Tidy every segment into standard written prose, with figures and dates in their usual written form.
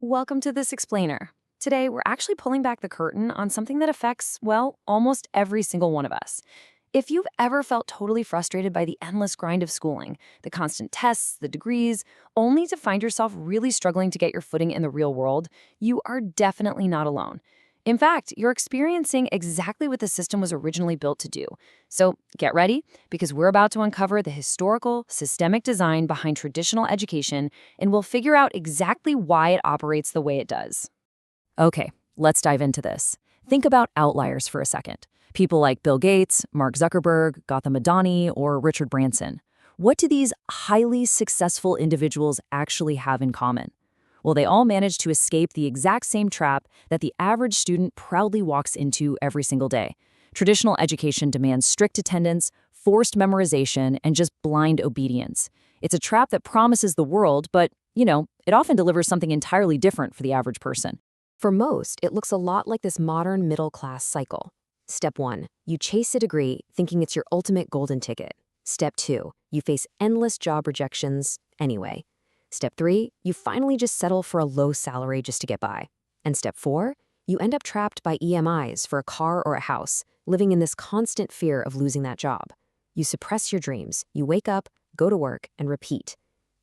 Welcome to This Explainer. Today, we're actually pulling back the curtain on something that affects, well, almost every single one of us. If you've ever felt totally frustrated by the endless grind of schooling, the constant tests, the degrees, only to find yourself really struggling to get your footing in the real world, you are definitely not alone. In fact, you're experiencing exactly what the system was originally built to do. So get ready, because we're about to uncover the historical, systemic design behind traditional education, and we'll figure out exactly why it operates the way it does. Okay, let's dive into this. Think about outliers for a second. People like Bill Gates, Mark Zuckerberg, Gautam Adani, or Richard Branson. What do these highly successful individuals actually have in common? Well, they all managed to escape the exact same trap that the average student proudly walks into every single day. Traditional education demands strict attendance, forced memorization, and just blind obedience. It's a trap that promises the world, but, it often delivers something entirely different for the average person. For most, it looks a lot like this modern middle-class cycle. Step 1, you chase a degree thinking it's your ultimate golden ticket. Step 2, you face endless job rejections anyway. Step 3, you finally just settle for a low salary just to get by. And step 4, you end up trapped by EMIs for a car or a house, living in this constant fear of losing that job. You suppress your dreams, you wake up, go to work, and repeat.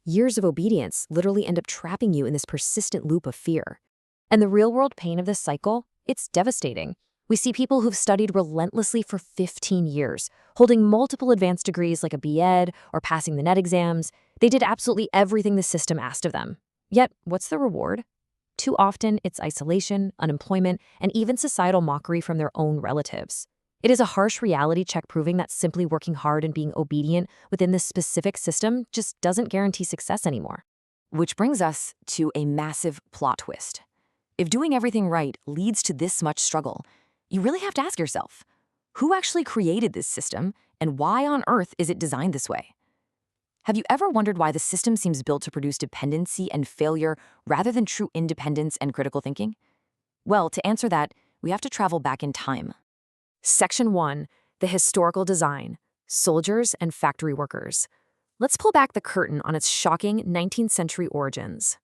Years of obedience literally end up trapping you in this persistent loop of fear. And the real-world pain of this cycle, it's devastating. We see people who've studied relentlessly for 15 years, holding multiple advanced degrees like a B.Ed or passing the NET exams. They did absolutely everything the system asked of them. Yet, what's the reward? Too often, it's isolation, unemployment, and even societal mockery from their own relatives. It is a harsh reality check proving that simply working hard and being obedient within this specific system just doesn't guarantee success anymore. Which brings us to a massive plot twist. If doing everything right leads to this much struggle, you really have to ask yourself, who actually created this system and why on earth is it designed this way? Have you ever wondered why the system seems built to produce dependency and failure rather than true independence and critical thinking? Well, to answer that, we have to travel back in time. Section 1, the historical design, soldiers and factory workers. Let's pull back the curtain on its shocking 19th century origins.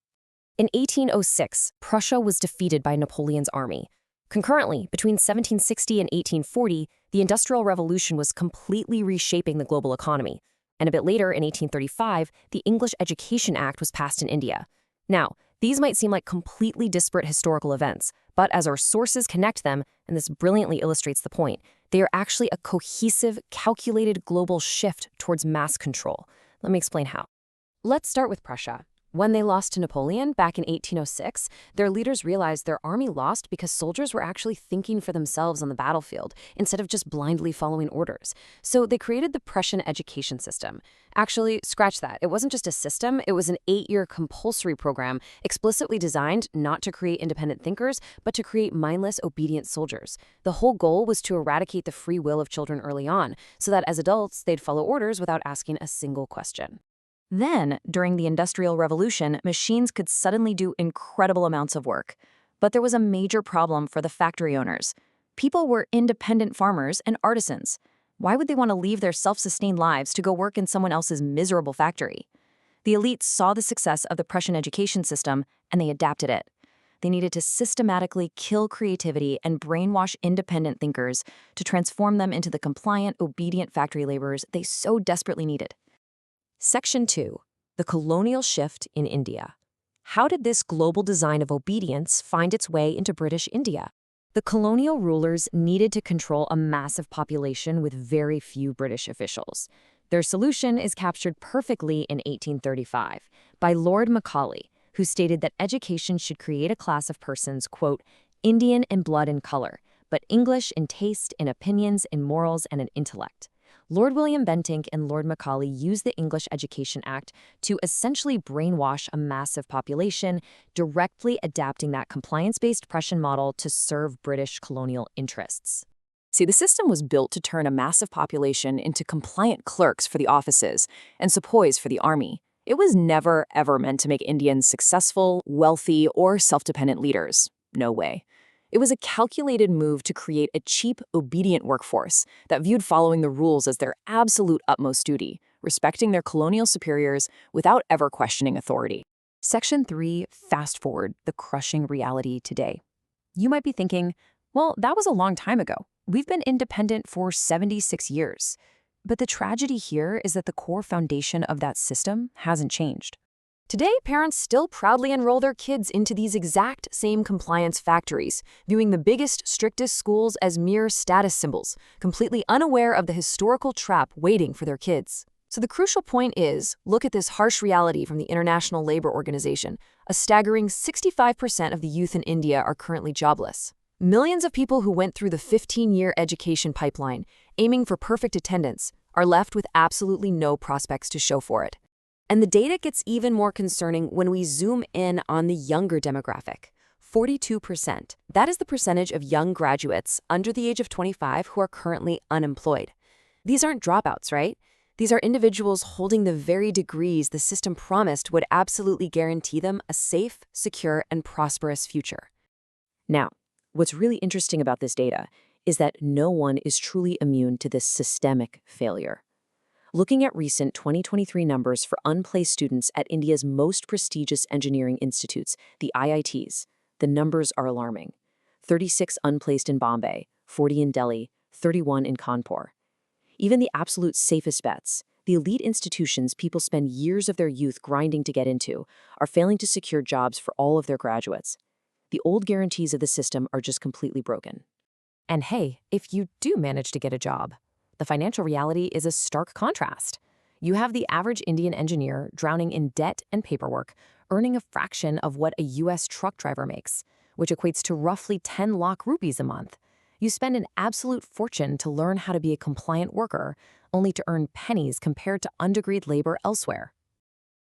In 1806, Prussia was defeated by Napoleon's army. Concurrently, between 1760 and 1840, the Industrial Revolution was completely reshaping the global economy. And a bit later, in 1835, the English Education Act was passed in India. Now, these might seem like completely disparate historical events, but as our sources connect them, and this brilliantly illustrates the point, they are actually a cohesive, calculated global shift towards mass control. Let me explain how. Let's start with Prussia. When they lost to Napoleon back in 1806, their leaders realized their army lost because soldiers were actually thinking for themselves on the battlefield instead of just blindly following orders. So they created the Prussian education system. Actually, scratch that. It wasn't just a system, it was an 8-year compulsory program explicitly designed not to create independent thinkers, but to create mindless, obedient soldiers. The whole goal was to eradicate the free will of children early on, so that as adults, they'd follow orders without asking a single question. Then, during the Industrial Revolution, machines could suddenly do incredible amounts of work. But there was a major problem for the factory owners. People were independent farmers and artisans. Why would they want to leave their self-sustained lives to go work in someone else's miserable factory? The elites saw the success of the Prussian education system, and they adapted it. They needed to systematically kill creativity and brainwash independent thinkers to transform them into the compliant, obedient factory laborers they so desperately needed. Section 2, the colonial shift in India. How did this global design of obedience find its way into British India? The colonial rulers needed to control a massive population with very few British officials. Their solution is captured perfectly in 1835 by Lord Macaulay, who stated that education should create a class of persons, quote, Indian in blood and color, but English in taste, in opinions, in morals, and in intellect. Lord William Bentinck and Lord Macaulay used the English Education Act to essentially brainwash a massive population, directly adapting that compliance-based Prussian model to serve British colonial interests. See, the system was built to turn a massive population into compliant clerks for the offices and sepoys for the army. It was never, ever meant to make Indians successful, wealthy, or self-dependent leaders. No way. It was a calculated move to create a cheap, obedient workforce that viewed following the rules as their absolute utmost duty, respecting their colonial superiors without ever questioning authority. Section 3, fast forward, the crushing reality today. You might be thinking, well, that was a long time ago. We've been independent for 76 years. But the tragedy here is that the core foundation of that system hasn't changed. Today, parents still proudly enroll their kids into these exact same compliance factories, viewing the biggest, strictest schools as mere status symbols, completely unaware of the historical trap waiting for their kids. So the crucial point is, look at this harsh reality from the International Labor Organization. A staggering 65% of the youth in India are currently jobless. Millions of people who went through the 15-year education pipeline, aiming for perfect attendance, are left with absolutely no prospects to show for it. And the data gets even more concerning when we zoom in on the younger demographic. 42%. That is the percentage of young graduates under the age of 25 who are currently unemployed. These aren't dropouts, right? These are individuals holding the very degrees the system promised would absolutely guarantee them a safe, secure, and prosperous future. Now, what's really interesting about this data is that no one is truly immune to this systemic failure. Looking at recent 2023 numbers for unplaced students at India's most prestigious engineering institutes, the IITs, the numbers are alarming. 36 unplaced in Bombay, 40 in Delhi, 31 in Kanpur. Even the absolute safest bets, the elite institutions people spend years of their youth grinding to get into, are failing to secure jobs for all of their graduates. The old guarantees of the system are just completely broken. And hey, if you do manage to get a job, the financial reality is a stark contrast. You have the average Indian engineer drowning in debt and paperwork, earning a fraction of what a US truck driver makes, which equates to roughly 10 lakh rupees a month. You spend an absolute fortune to learn how to be a compliant worker, only to earn pennies compared to undegreed labor elsewhere.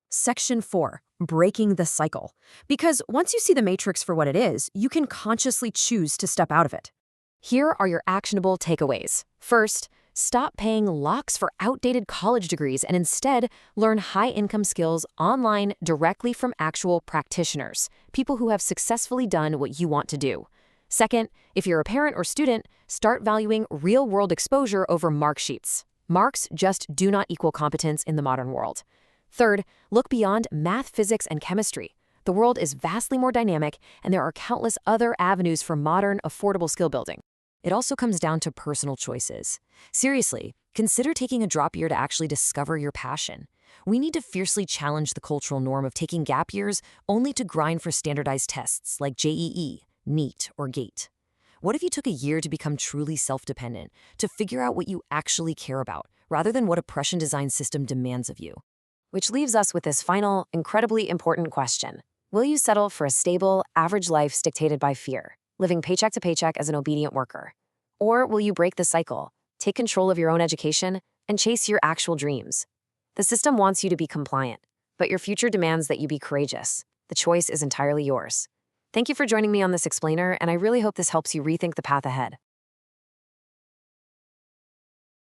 Section 4, breaking the cycle. Because once you see the matrix for what it is, you can consciously choose to step out of it. Here are your actionable takeaways. First, stop paying lakhs for outdated college degrees and instead learn high-income skills online directly from actual practitioners, people who have successfully done what you want to do. Second, if you're a parent or student, start valuing real-world exposure over mark sheets. Marks just do not equal competence in the modern world. Third, look beyond math, physics, and chemistry. The world is vastly more dynamic, and there are countless other avenues for modern, affordable skill building. It also comes down to personal choices. Seriously, consider taking a drop year to actually discover your passion. We need to fiercely challenge the cultural norm of taking gap years only to grind for standardized tests like JEE, NEET, or GATE. What if you took a year to become truly self-dependent, to figure out what you actually care about, rather than what a Prussian design system demands of you? Which leaves us with this final, incredibly important question. Will you settle for a stable, average life dictated by fear, living paycheck to paycheck as an obedient worker? Or will you break the cycle, take control of your own education, and chase your actual dreams? The system wants you to be compliant, but your future demands that you be courageous. The choice is entirely yours. Thank you for joining me on this explainer, and I really hope this helps you rethink the path ahead.